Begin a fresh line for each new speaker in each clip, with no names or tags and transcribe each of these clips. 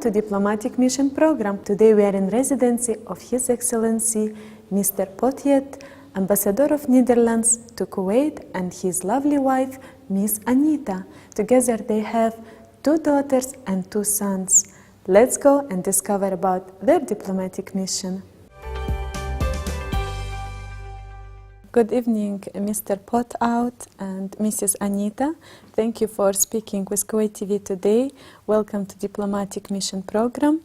to Diplomatic Mission Program. Today we are in residency of His Excellency Mr. Poutyt, Ambassador of Netherlands to Kuwait, and his lovely wife, Ms.Anna. Together they have 2 daughters and 2 sons. Let's go and discover about their diplomatic mission. Good evening, Mr. Poutyt and Mrs. Anita. Thank you for speaking with Kuwait TV today. Welcome to Diplomatic Mission Program.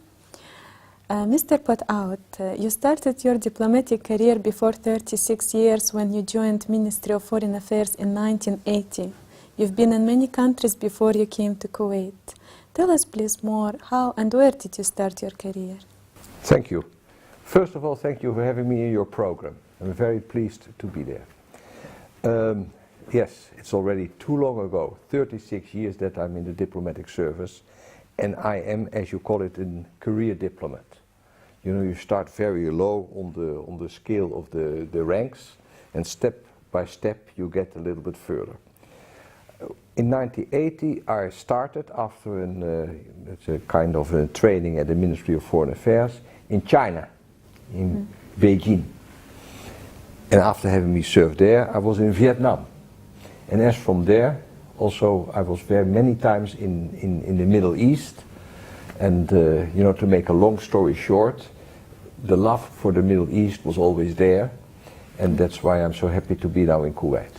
Mr. Poutyt, you started your diplomatic career before 36 years when you joined Ministry of Foreign Affairs in 1980. You've been in many countries before you came to Kuwait. Tell us please more, how and where did you start your career?
Thank you. First of all, thank you for having me in your program. I'm very pleased to be there. Yes, it's already too long ago, 36 years that I'm in the diplomatic service, and I am, as you call it, a career diplomat. You know, you start very low on the scale of the ranks, and step by step you get a little bit further. In 1980 I started after it's a kind of a training at the Ministry of Foreign Affairs in China, in Beijing. And after having me served there, I was in Vietnam. And as from there, also I was very many times in the Middle East. And you know, to make a long story short, the love for the Middle East was always there. And that's why I'm so happy to be now in Kuwait.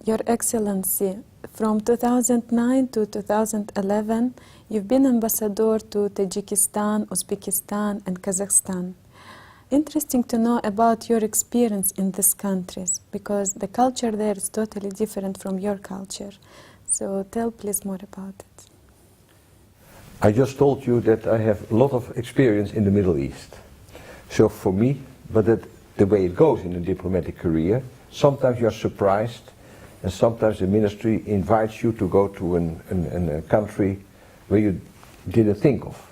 Your Excellency, from 2009 to 2011, you've been ambassador to Tajikistan, Uzbekistan, and Kazakhstan. Interesting to know about your experience in these countries, because the culture there is totally different from your culture. So tell please more about it.
I just told you that I have a lot of experience in the Middle East. So for me, but the way it goes in a diplomatic career, sometimes you're surprised, and sometimes the ministry invites you to go to a country where you didn't think of.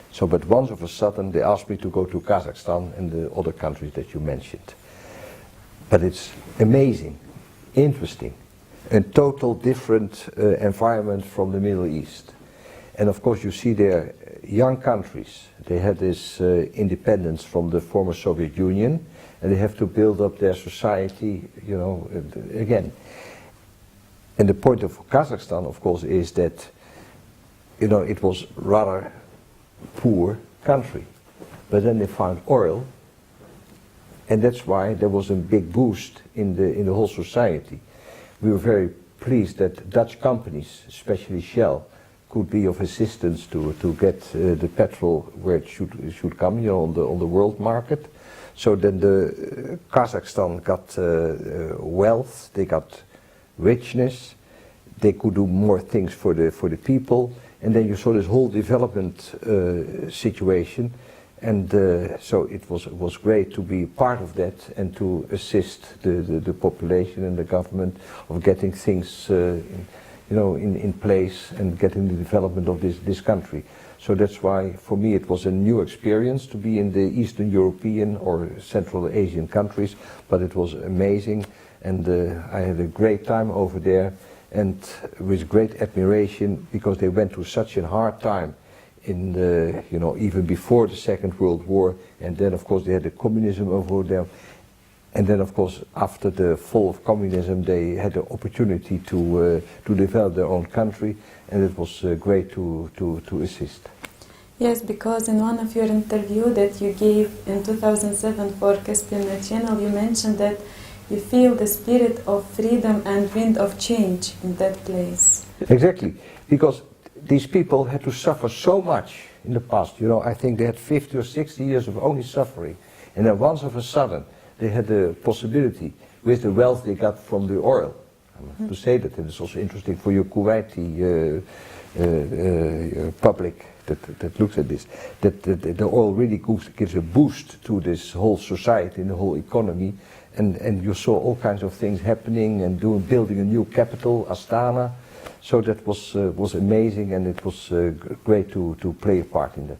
So, but once of a sudden they asked me to go to Kazakhstan and the other countries that you mentioned. But it's amazing, interesting, a total different environment from the Middle East. And of course you see there young countries, they had this independence from the former Soviet Union, and they have to build up their society, you know, again. And the point of Kazakhstan, of course, is that, you know, it was rather poor country, but then they found oil, and that's why there was a big boost in the whole society. We were very pleased that Dutch companies, especially Shell, could be of assistance to get the petrol where it should come, you know, on the world market. So then the Kazakhstan got wealth, they got richness, they could do more things for the people. And then you saw this whole development situation, and so it was great to be part of that and to assist the population and the government of getting things in place and getting the development of this country. So that's why for me it was a new experience to be in the Eastern European or Central Asian countries, but it was amazing, and I had a great time over there. And with great admiration, because they went through such a hard time in the, you know, even before the Second World War, and then of course they had the communism over there, and then of course after the fall of communism they had the opportunity to develop their own country, and it was great to assist.
Yes, because in one of your interview that you gave in 2007 for Caspian Channel, you mentioned that you feel the spirit of freedom and wind of change in that place.
Exactly, because these people had to suffer so much in the past. You know, I think they had 50 or 60 years of only suffering, and then once of a sudden they had the possibility, with the wealth they got from the oil. I have to say that, and it's also interesting for your Kuwaiti public that looks at this, that the oil really gives a boost to this whole society and the whole economy. And you saw all kinds of things happening and building a new capital, Astana. So that was amazing, and it was great to play a part in that.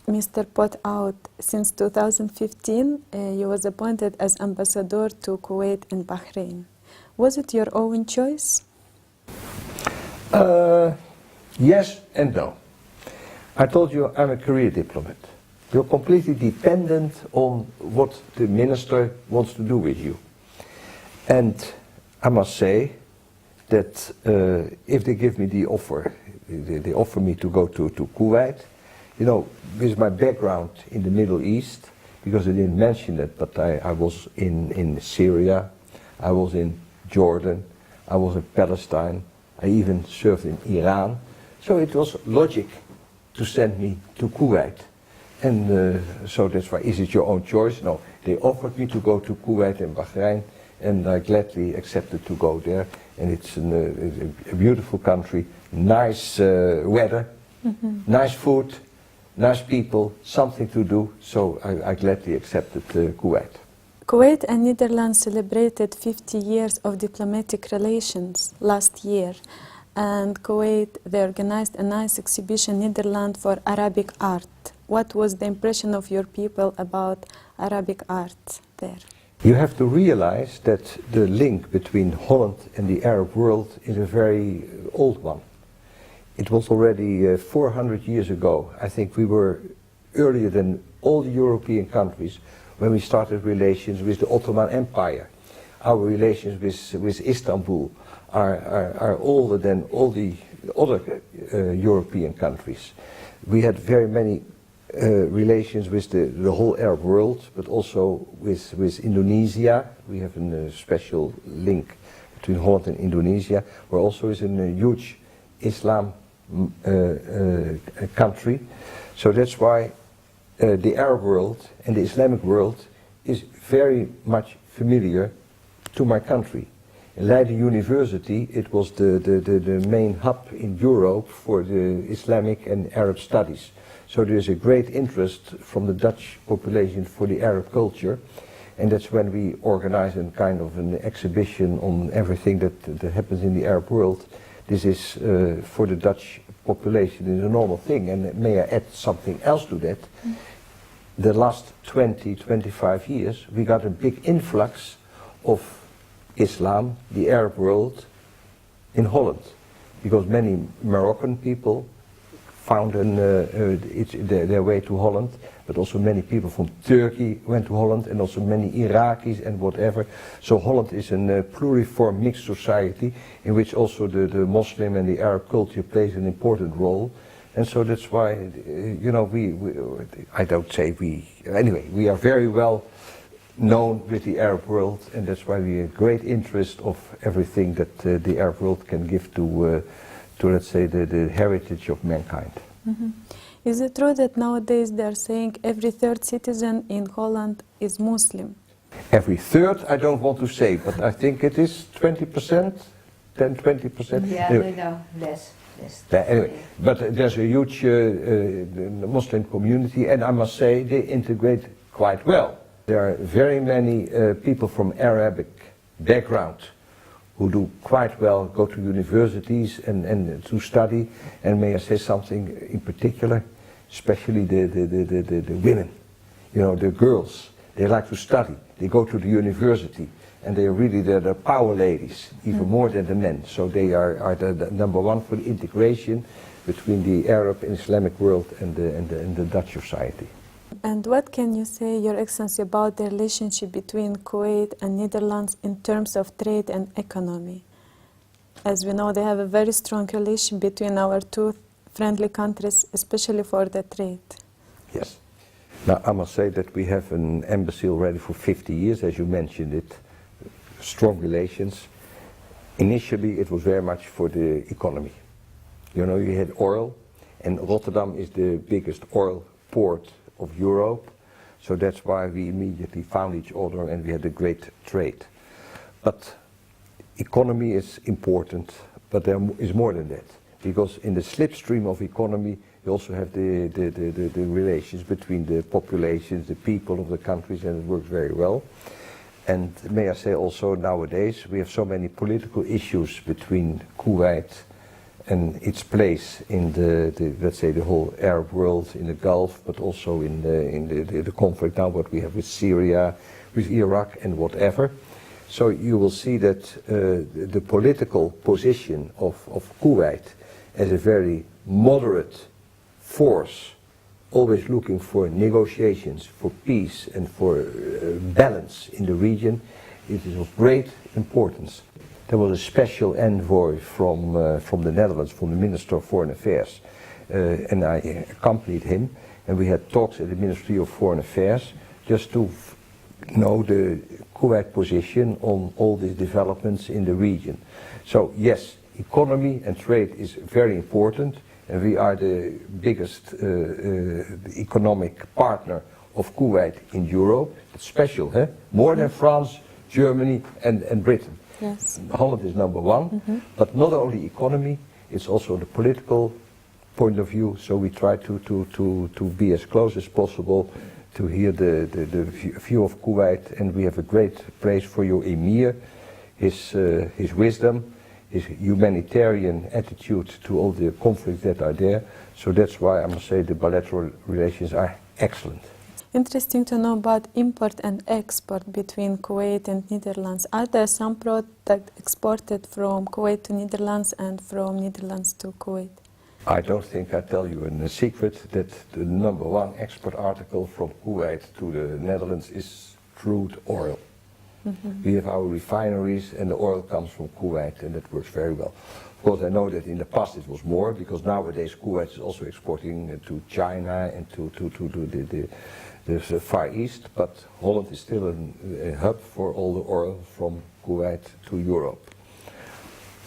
Mr. Poutyt, since 2015, you was appointed as ambassador to Kuwait and Bahrain. Was it your own choice?
Yes and no. I told you I'm a career diplomat. You're completely dependent on what the minister wants to do with you. And I must say that if they give me the offer, they offer me to go to Kuwait, you know, with my background in the Middle East, because I didn't mention it, but I was in Syria, I was in Jordan, I was in Palestine, I even served in Iran. So it was logic to send me to Kuwait. And so that's why, is it your own choice? No, they offered me to go to Kuwait and Bahrain, and I gladly accepted to go there. And it's a beautiful country, nice weather, nice food, nice people, something to do. So I gladly accepted Kuwait.
Kuwait and Netherlands celebrated 50 years of diplomatic relations last year. And Kuwait, they organized a nice exhibition, Netherlands, for Arabic art. What was the impression of your people about Arabic art there?
You have to realize that the link between Holland and the Arab world is a very old one. It was already 400 years ago. I think we were earlier than all the European countries when we started relations with the Ottoman Empire. Our relations with Istanbul are older than all the other European countries. We had very many relations with the whole Arab world, but also with Indonesia. We have a special link between Holland and Indonesia. We're also in a huge Islam country. So that's why the Arab world and the Islamic world is very much familiar to my country. In Leiden University, it was the main hub in Europe for the Islamic and Arab studies. So there's a great interest from the Dutch population for the Arab culture, and that's when we organize a kind of an exhibition on everything that happens in the Arab world. This is for the Dutch population is a normal thing, and may I add something else to that? The last 20-25 years we got a big influx of Islam, the Arab world, in Holland, because many Moroccan people found their way to Holland, but also many people from Turkey went to Holland, and also many Iraqis and whatever. So Holland is a pluriform mixed society in which also the Muslim and the Arab culture plays an important role. And so that's why, you know, I don't say we, anyway, we are very well known with the Arab world, and that's why we have great interest of everything that the Arab world can give to let's say, the heritage of mankind.
Is it true that nowadays they are saying every third citizen in Holland is Muslim?
Every third, I don't want to say, but I think it is 20%, 10-20%.
Yeah,
anyway.
no, less.
Anyway, but there's a huge Muslim community, and I must say they integrate quite well. There are very many people from Arabic background who do quite well, go to universities and to study. And may I say something in particular, especially the women, you know, the girls, they like to study, they go to the university, and they are really the power ladies, even more than the men. So they are the number one for the integration between the Arab and Islamic world and the Dutch society.
And what can you say, Your Excellency, about the relationship between Kuwait and Netherlands in terms of trade and economy? As we know, they have a very strong relation between our two friendly countries, especially for the trade.
Yes. Now, I must say that we have an embassy already for 50 years, as you mentioned it. Strong relations. Initially, it was very much for the economy. You know, you had oil, and Rotterdam is the biggest oil port of Europe, so that's why we immediately found each other and we had a great trade. But economy is important, but there is more than that, because in the slipstream of economy you also have the relations between the populations, the people of the countries, and it works very well. And may I say also, nowadays we have so many political issues between Kuwait and its place in let's say the whole Arab world, in the Gulf, but also in the conflict now what we have with Syria, with Iraq and whatever. So you will see that the political position of Kuwait as a very moderate, force, always looking for negotiations, for peace and for balance in the region, it is of great importance. There was a special envoy from the Netherlands, from the Minister of Foreign Affairs, and I accompanied him, and we had talks at the Ministry of Foreign Affairs just to know the Kuwait position on all these developments in the region. So yes, economy and trade is very important, and we are the biggest economic partner of Kuwait in Europe. It's special, huh? More than France, Germany and Britain.
Yes.
Holland is number one, but not only economy, it's also the political point of view, so we try to be as close as possible to hear the view of Kuwait, and we have a great praise for your Emir, his wisdom, his humanitarian attitude to all the conflicts that are there, so that's why I must say the bilateral relations are excellent.
Interesting to know about import and export between Kuwait and Netherlands. Are there some products exported from Kuwait to Netherlands and from Netherlands to Kuwait?
I don't think I tell you a secret that the number one export article from Kuwait to the Netherlands is crude oil. We have our refineries and the oil comes from Kuwait, and that works very well. Of course, I know that in the past it was more, because nowadays Kuwait is also exporting to China and to the Far East, but Holland is still a hub for all the oil from Kuwait to Europe.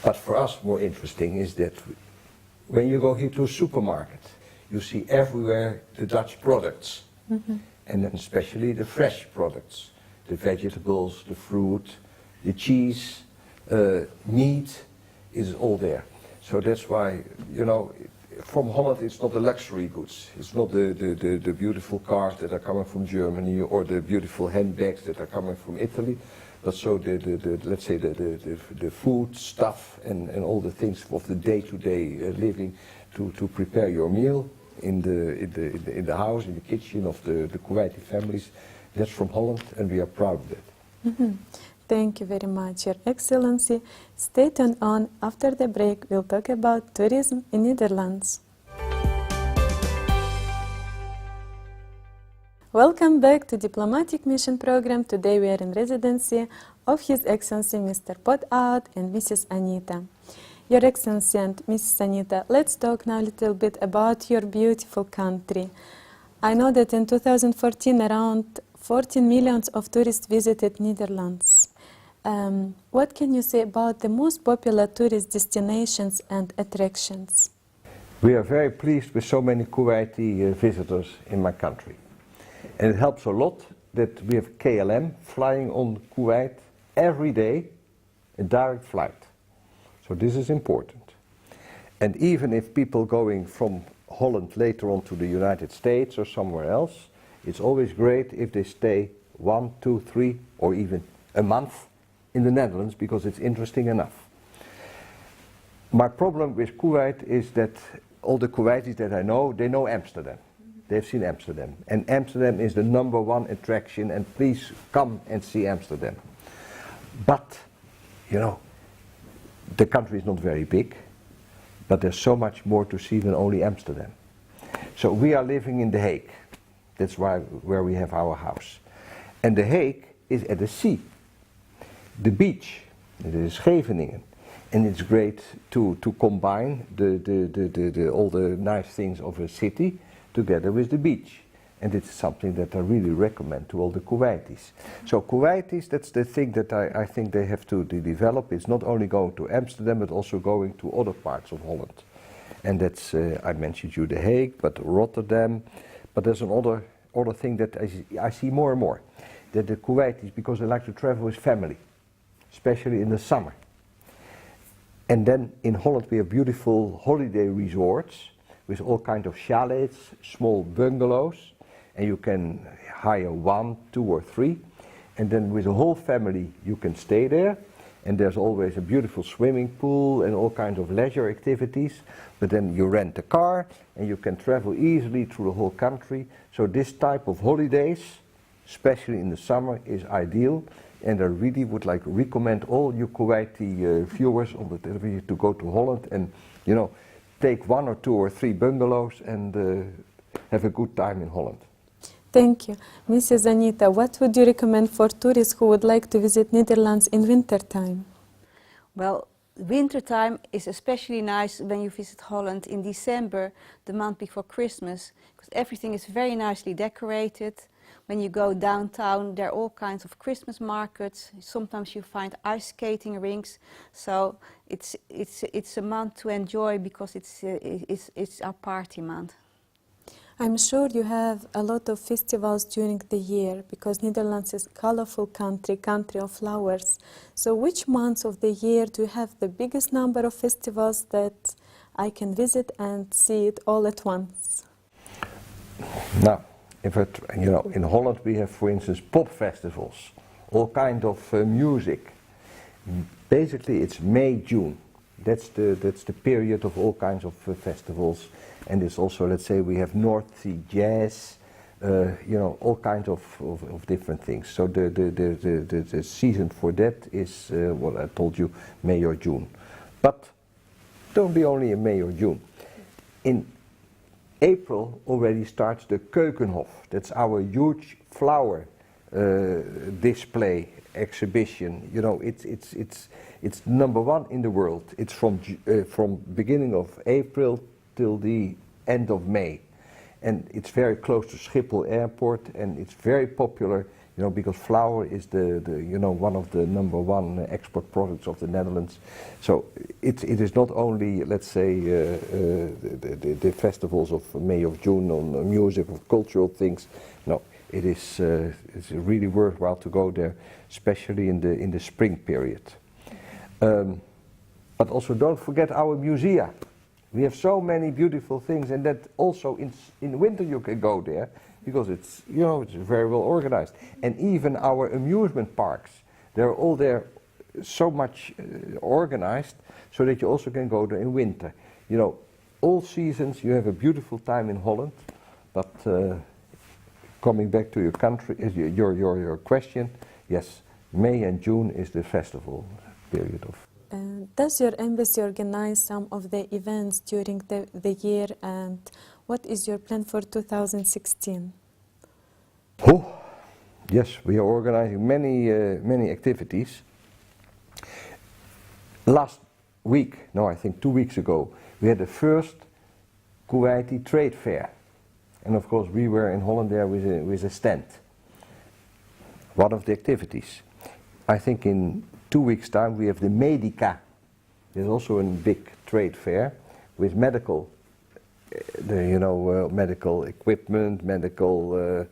But for us more interesting is that when you go here to a supermarket, you see everywhere the Dutch products, and then especially the fresh products, the vegetables, the fruit, the cheese, meat is all there. So that's why, you know, from Holland it's not the luxury goods. It's not the beautiful cars that are coming from Germany or the beautiful handbags that are coming from Italy, but so let's say the food stuff and all the things of the day-to-day living to prepare your meal in the house, in the kitchen of the Kuwaiti families. That's from Holland, and we are proud of that.
Thank you very much, Your Excellency. Stay tuned on. After the break, we'll talk about tourism in Netherlands. Welcome back to Diplomatic Mission Program. Today we are in residency of His Excellency Mr. Poutyt and Mrs. Anita. Your Excellency and Mrs. Anita, let's talk now a little bit about your beautiful country. I know that in 2014 around 14 million of tourists visited Netherlands. What can you say about the most popular tourist destinations and attractions?
We are very pleased with so many Kuwaiti visitors in my country. And it helps a lot that we have KLM flying on Kuwait every day, a direct flight. So this is important. And even if people going from Holland later on to the United States or somewhere else, it's always great if they stay 1, 2, 3 or even a month in the Netherlands, because it's interesting enough. My problem with Kuwait is that all the Kuwaitis that I know, they know Amsterdam. They've seen Amsterdam. And Amsterdam is the number one attraction, and please come and see Amsterdam. But, you know, the country is not very big, but there's so much more to see than only Amsterdam. So we are living in The Hague. That's where we have our house. And The Hague is at the sea. The beach, it is Scheveningen. And it's great to combine all the nice things of a city together with the beach. And it's something that I really recommend to all the Kuwaitis. So Kuwaitis, that's the thing that I think they have to develop. It's not only going to Amsterdam, but also going to other parts of Holland. And that's, I mentioned you The Hague, but Rotterdam. But there's another thing that I see more and more. That the Kuwaitis, because they like to travel with family, especially in the summer. And then in Holland we have beautiful holiday resorts with all kinds of chalets, small bungalows, and you can hire 1, 2 or 3, and then with the whole family you can stay there, and there's always a beautiful swimming pool and all kinds of leisure activities, but then you rent a car and you can travel easily through the whole country. So this type of holidays, especially in the summer, is ideal. And I really would like to recommend all you Kuwaiti viewers on the television to go to Holland and, you know, take 1 or 2 or 3 bungalows and have a good time in Holland.
Thank you. Mrs. Anita, what would you recommend for tourists who would like to visit Netherlands in wintertime?
Well, wintertime is especially nice when you visit Holland in December, the month before Christmas, because everything is very nicely decorated. When you go downtown, there are all kinds of Christmas markets. Sometimes you find ice skating rinks. So it's a month to enjoy because it's our party month.
I'm sure you have a lot of festivals during the year because Netherlands is a colorful country of flowers. So which months of the year do you have the biggest number of festivals that I can visit and see it all at once?
Now, in Holland we have, for instance, pop festivals, all kind of music. Basically, it's May, June. That's the period of all kinds of festivals. And it's also, let's say, we have North Sea jazz, all kinds of different things. So the season for that is what I told you, May or June. But don't be only in May or June. In April already starts the Keukenhof. That's our huge flower display exhibition. It's number 1 in the world. It's from beginning of April till the end of May, and it's very close to Schiphol Airport, and it's very popular, because flower is the one of the number 1 export products of the Netherlands. So it is not only, let's say, the festivals of May or June on music or cultural things. No, it's really worthwhile to go there, especially in the spring period. But also don't forget our musea. We have so many beautiful things, and that also in winter you can go there because it's very well organized. And even our amusement parks, they're all there so much organized so that you also can go there in winter. All seasons you have a beautiful time in Holland, but coming back to your country, your question, yes, May and June is the festival period of.
Does your embassy organize some of the events during the year, and what is your plan for 2016?
Oh, yes, we are organizing many activities. Last week, I think 2 weeks ago, we had the first Kuwaiti trade fair. And of course we were in Holland there with a stand. One of the activities. I think in 2 weeks' time we have the Medica. There's also a big trade fair with medical, medical equipment, medical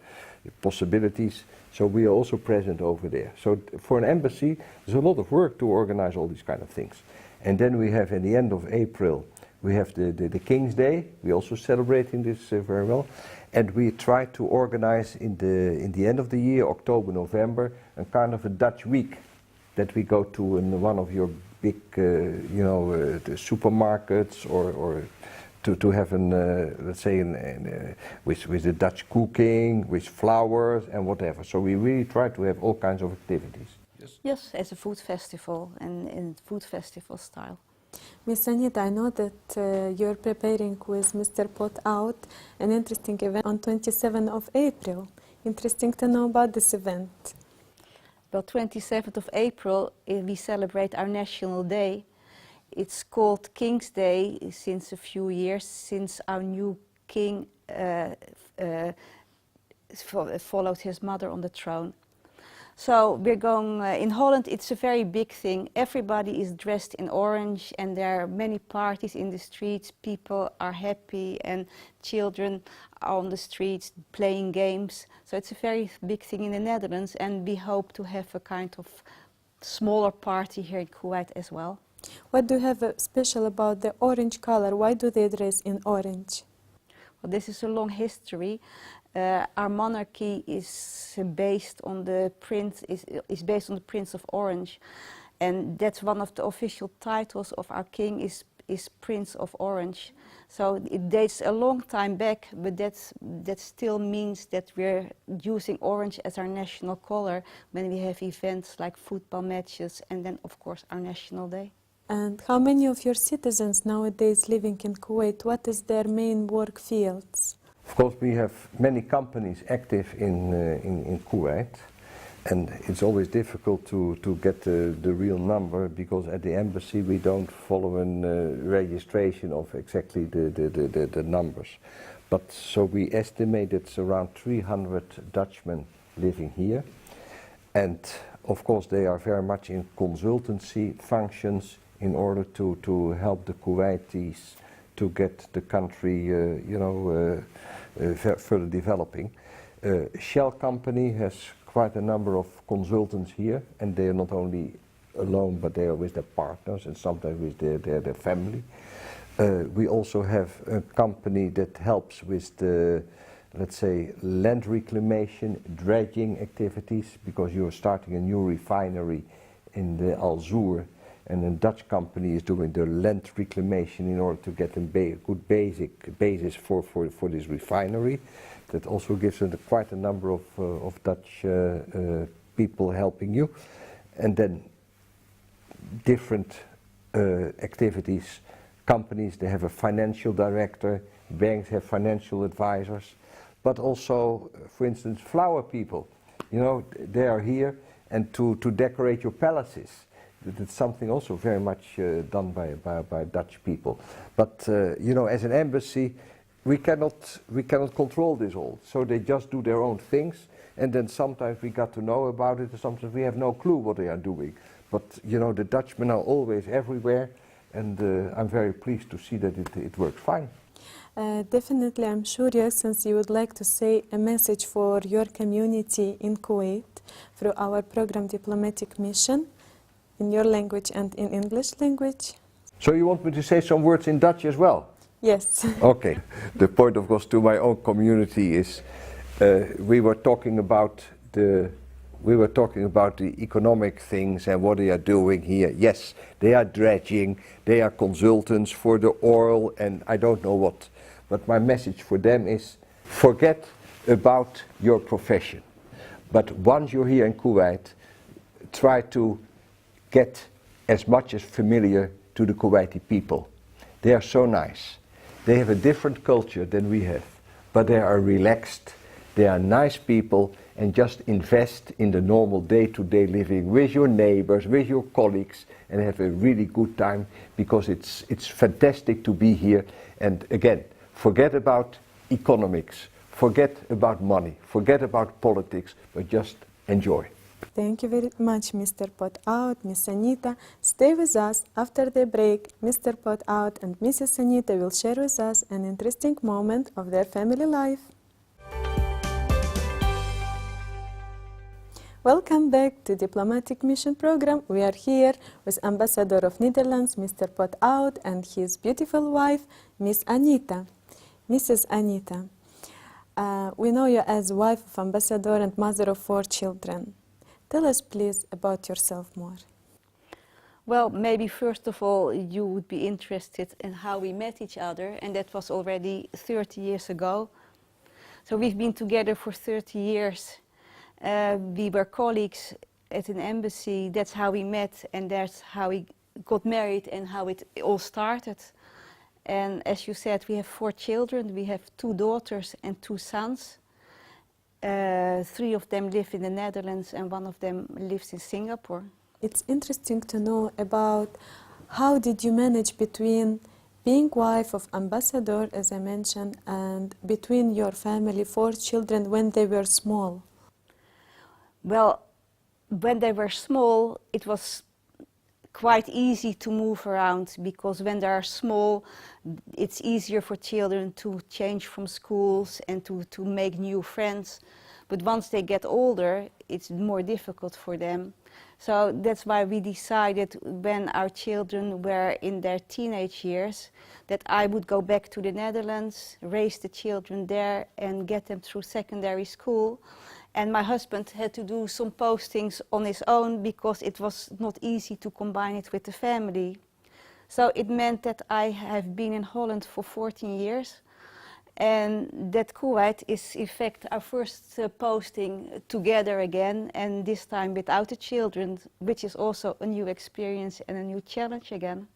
possibilities. So we are also present over there. So for an embassy, there's a lot of work to organize all these kind of things. And then we have, at the end of April, we have the King's Day. We're also celebrating this very well. And we try to organize in the end of the year, October, November, a kind of a Dutch week that we go to in one of your big, the supermarkets, or to have let's say, with the Dutch cooking, with flowers and whatever. So we really try to have all kinds of activities.
Yes, as a food festival and in food festival style.
Ms. Anita, I know that you're preparing with Mr. Poutyt an interesting event on 27th of April. Interesting to know about this event.
Well, 27th of April, we celebrate our National Day. It's called King's Day since a few years, since our new king followed his mother on the throne. So we're going, in Holland it's a very big thing. Everybody is dressed in orange and there are many parties in the streets. People are happy and children are on the streets playing games. So it's a very big thing in the Netherlands, and we hope to have a kind of smaller party here in Kuwait as well.
What do you have special about the orange color? Why do they dress in orange?
Well, this is a long history. Our monarchy is based on the Prince of Orange, and that's one of the official titles of our king is Prince of Orange. So it dates a long time back, but that still means that we're using orange as our national color when we have events like football matches and then of course our National Day.
And how many of your citizens nowadays living in Kuwait, what is their main work fields?
Of course, we have many companies active in Kuwait, and it's always difficult to get the real number, because at the embassy we don't follow a registration of exactly the numbers. But so we estimate it's around 300 Dutchmen living here, and of course they are very much in consultancy functions in order to help the Kuwaitis to get the country further developing. Shell company has quite a number of consultants here, and they are not only alone, but they are with their partners and sometimes with their family. We also have a company that helps with the, let's say, land reclamation, dredging activities, because you're starting a new refinery in the Al Zour, and a Dutch company is doing the land reclamation in order to get a good basis for this refinery. That also gives quite a number of Dutch people helping you. And then different activities, companies, they have a financial director, banks have financial advisors, but also, for instance, flower people. You know, they are here, and to decorate your palaces. That's something also very much done by Dutch people. But you know, as an embassy, we cannot control this all. So they just do their own things, and then sometimes we got to know about it, and sometimes we have no clue what they are doing. But you know, the Dutchmen are always everywhere, and I'm very pleased to see that it works fine.
Definitely, I'm curious, since you would like to say a message for your community in Kuwait through our program Diplomatic Mission, in your language and in English language.
So you want me to say some words in Dutch as well?
Yes.
Okay. The point, of course, to my own community is we were talking about the economic things and what they are doing here. Yes, they are dredging, they are consultants for the oil and I don't know what. But my message for them is forget about your profession. But once you're here in Kuwait, try to get as much as familiar to the Kuwaiti people. They are so nice. They have a different culture than we have, but they are relaxed, they are nice people, and just invest in the normal day-to-day living with your neighbors, with your colleagues, and have a really good time, because it's fantastic to be here. And again, forget about economics, forget about money, forget about politics, but just enjoy.
Thank you very much, Mr. Poutyt, Ms. Anita. Stay with us. After the break, Mr. Poutyt and Mrs. Anita will share with us an interesting moment of their family life. Welcome back to Diplomatic Mission Program. We are here with Ambassador of Netherlands, Mr. Poutyt, and his beautiful wife, Ms. Anita. Mrs. Anita, we know you as wife of Ambassador and mother of 4 children. Tell us, please, about yourself more.
Well, maybe first of all, you would be interested in how we met each other, and that was already 30 years ago. So we've been together for 30 years. We were colleagues at an embassy. That's how we met, and that's how we got married and how it all started. And as you said, we have 4 children. We have 2 daughters and 2 sons. 3 of them live in the Netherlands and 1 of them lives in Singapore.
It's interesting to know about how did you manage between being wife of ambassador, as I mentioned, and between your family, 4 children when they were small?
Well, when they were small, it was quite easy to move around, because when they are small, it's easier for children to change from schools and to make new friends. But once they get older, it's more difficult for them. So that's why we decided, when our children were in their teenage years, that I would go back to the Netherlands, raise the children there and get them through secondary school. And my husband had to do some postings on his own, because it was not easy to combine it with the family. So it meant that I have been in Holland for 14 years. And that Kuwait is in fact our first posting together again, and this time without the children, which is also a new experience and a new challenge again.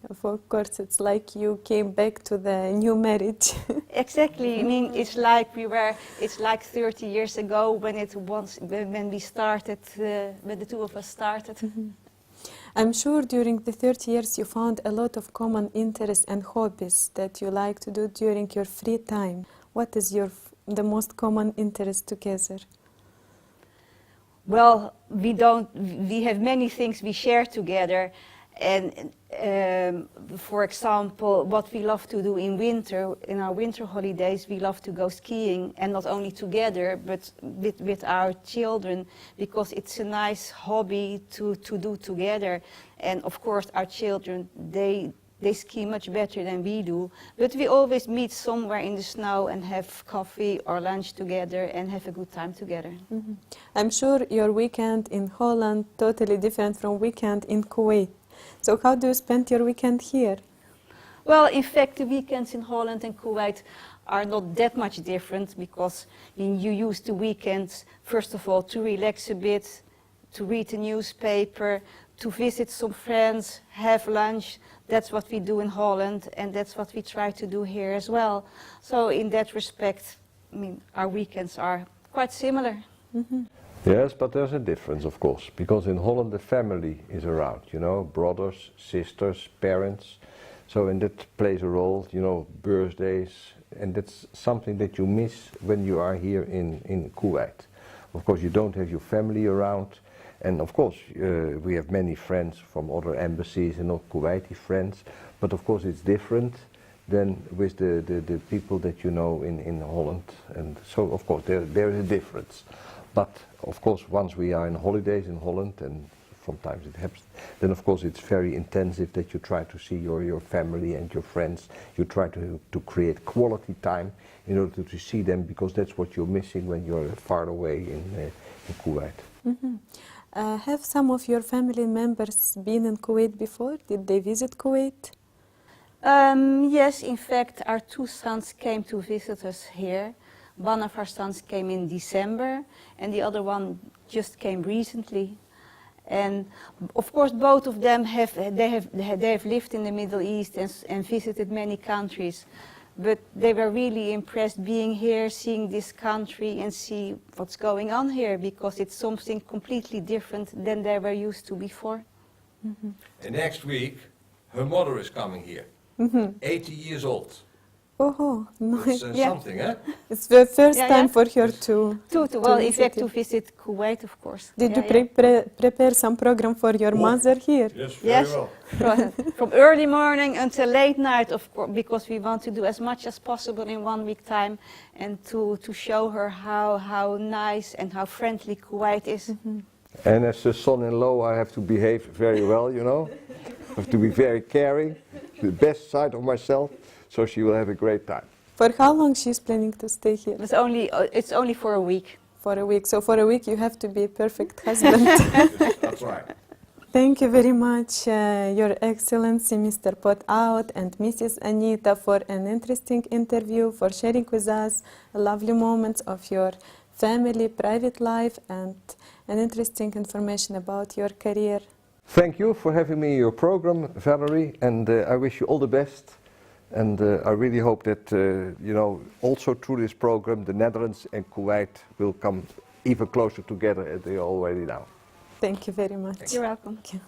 Of course, it's like you came back to the new marriage.
Exactly. I mean, it's like 30 years ago when we started, when the two of us started.
I'm sure during the 30 years you found a lot of common interests and hobbies that you like to do during your free time. What is the most common interest together?
Well, we have many things we share together. And for example, what we love to do in winter, in our winter holidays, we love to go skiing, and not only together, but with our children, because it's a nice hobby to do together. And of course, our children, they ski much better than we do, but we always meet somewhere in the snow and have coffee or lunch together and have a good time together.
Mm-hmm. I'm sure your weekend in Holland totally different from weekend in Kuwait. So how do you spend your weekend here?
Well, in fact, the weekends in Holland and Kuwait are not that much different, because you use the weekends, first of all, to relax a bit, to read the newspaper, to visit some friends, have lunch. That's what we do in Holland, and that's what we try to do here as well. So in that respect, I mean, our weekends are quite similar.
Mm-hmm.
Yes, but there's a difference, of course, because in Holland the family is around, you know, brothers, sisters, parents. So and that plays a role, you know, birthdays, and that's something that you miss when you are here in Kuwait. Of course, you don't have your family around, and of course, we have many friends from other embassies and not Kuwaiti friends, but of course it's different than with the people that you know in Holland, and so of course there is a difference. But of course, once we are in holidays in Holland, and sometimes it happens, then of course it's very intensive that you try to see your family and your friends. You try to create quality time in order to see them, because that's what you're missing when you're far away in Kuwait.
Mm-hmm. Have some of your family members been in Kuwait before? Did they visit Kuwait?
Yes, in fact, our two sons came to visit us here. One of our sons came in December, and the other one just came recently. And of course, both of them have lived in the Middle East and visited many countries, but they were really impressed being here, seeing this country, and see what's going on here, because it's something completely different than they were used to before.
Mm-hmm.
And next week, her mother is coming here, 80 years old.
Oh, nice.
It's
Yeah.
something, eh?
It's the first
Yeah,
time
yeah.
for her to
Well, in
visit
fact,
you.
to visit Kuwait, of course.
Did
Yeah,
you prepare some program for your
Oh.
mother here?
Yes, very
Yes,
well.
from early morning until late night, of course, because we want to do as much as possible in 1 week time, and to show her how nice and how friendly Kuwait is.
And as a son-in-law, I have to behave very well, you know. I have to be very caring, the best side of myself, so she will have a great time.
For how long she's planning to stay here?
It's only for a week.
For a week. So for a week you have to be a perfect husband.
Yes, that's right.
Thank you very much, Your Excellency, Mr. Poutyt and Mrs. Anita, for an interesting interview, for sharing with us lovely moments of your family, private life, and an interesting information about your career.
Thank you for having me in your program, Valerie, and I wish you all the best. And I really hope that, you know, also through this program, the Netherlands and Kuwait will come even closer together as they are already now.
Thank you very much.
You're welcome.
Thank you.